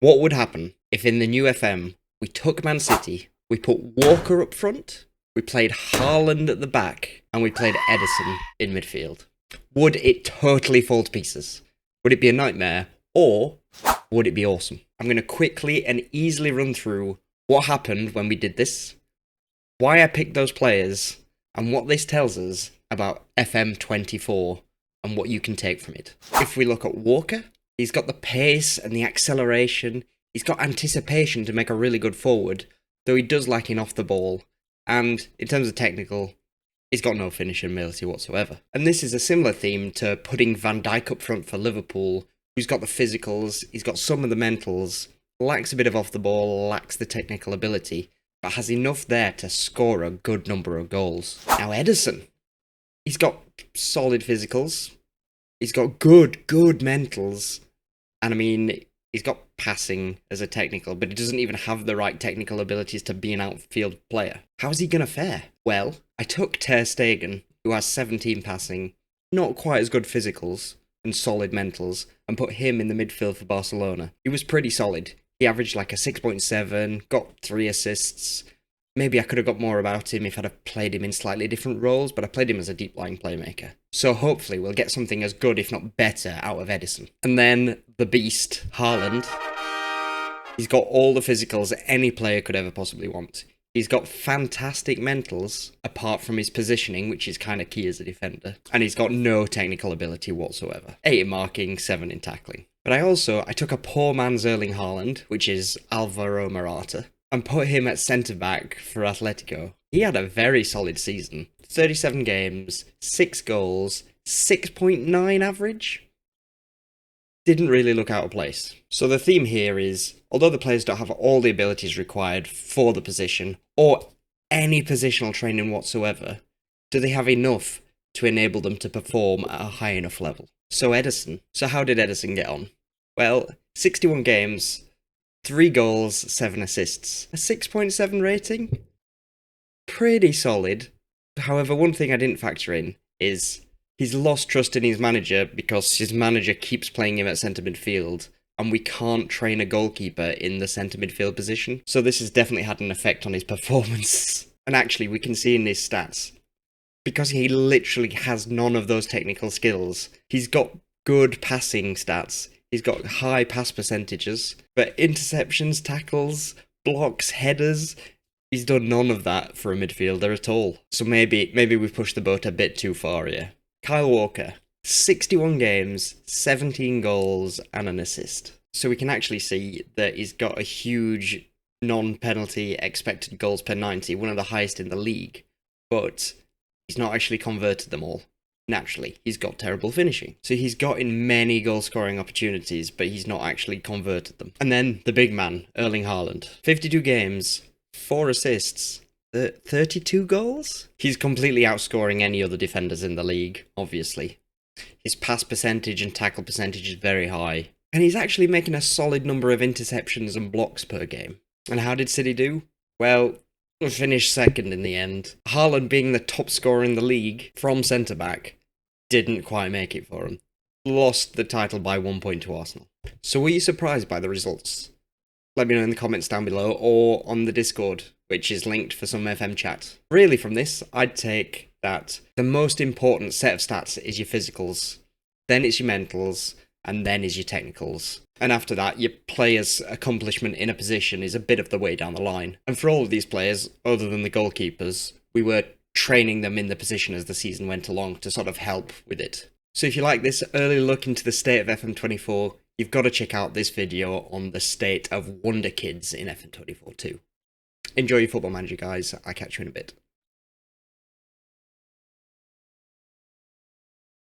What would happen if in the new FM we took Man City, we put Walker up front, we played Haaland at the back, and we played Ederson in midfield? Would it totally fall to pieces? Would it be a nightmare? Or would it be awesome? I'm going to quickly and easily run through what happened when we did this, why I picked those players, and what this tells us about FM24 and what you can take from it. If we look at Walker, he's got the pace and the acceleration, he's got anticipation to make a really good forward, though he does lack in off the ball, and in terms of technical, he's got no finishing ability whatsoever. And this is a similar theme to putting Van Dijk up front for Liverpool, who's got the physicals, he's got some of the mentals, lacks a bit of off the ball, lacks the technical ability, but has enough there to score a good number of goals. Now Ederson, he's got solid physicals, he's got good mentals, and I mean, he's got passing as a technical, but he doesn't even have the right technical abilities to be an outfield player. How's he going to fare? Well, I took Ter Stegen, who has 17 passing, not quite as good physicals, and solid mentals, and put him in the midfield for Barcelona. He was pretty solid. He averaged like a 6.7, got 3 assists. Maybe I could have got more about him if I'd have played him in slightly different roles, but I played him as a deep-lying playmaker. So hopefully we'll get something as good, if not better, out of Ederson. And then the beast, Haaland. He's got all the physicals any player could ever possibly want. He's got fantastic mentals, apart from his positioning, which is kind of key as a defender. And he's got no technical ability whatsoever. 8 in marking, 7 in tackling. But I took a poor man's Erling Haaland, which is Alvaro Morata, and put him at centre-back for Atletico. He had a very solid season. 37 games, 6 goals, 6.9 average. Didn't really look out of place. So the theme here is, although the players don't have all the abilities required for the position, or any positional training whatsoever, do they have enough to enable them to perform at a high enough level? So Ederson. So how did Ederson get on? Well, 61 games, 3 goals, 7 assists. A 6.7 rating? Pretty solid. However, one thing I didn't factor in is he's lost trust in his manager because his manager keeps playing him at centre midfield, and we can't train a goalkeeper in the centre midfield position. So this has definitely had an effect on his performance. And actually, we can see in his stats, because he literally has none of those technical skills, he's got good passing stats, he's got high pass percentages, but interceptions, tackles, blocks, headers, he's done none of that for a midfielder at all. So maybe we've pushed the boat a bit too far here. Kyle Walker, 61 games, 17 goals, and an assist. So we can actually see that he's got a huge non-penalty expected goals per 90, one of the highest in the league, but he's not actually converted them all. Naturally, he's got terrible finishing. So he's got in many goal-scoring opportunities, but he's not actually converted them. And then the big man, Erling Haaland. 52 games, 4 assists, 32 goals? He's completely outscoring any other defenders in the league, obviously. His pass percentage and tackle percentage is very high. And he's actually making a solid number of interceptions and blocks per game. And how did City do? Well, finished second in the end. Haaland, being the top scorer in the league from centre-back, didn't quite make it for him. Lost the title by 1 point to Arsenal. So were you surprised by the results? Let me know in the comments down below, or on the Discord, which is linked for some FM chat. Really, from this, I'd take that the most important set of stats is your physicals, then it's your mentals, and then is your technicals. And after that, your player's accomplishment in a position is a bit of the way down the line. And for all of these players, other than the goalkeepers, we were training them in the position as the season went along to sort of help with it. So if you like this early look into the state of FM24, you've got to check out this video on the state of Wonder Kids in FM24 too. Enjoy your Football Manager, guys. I'll catch you in a bit.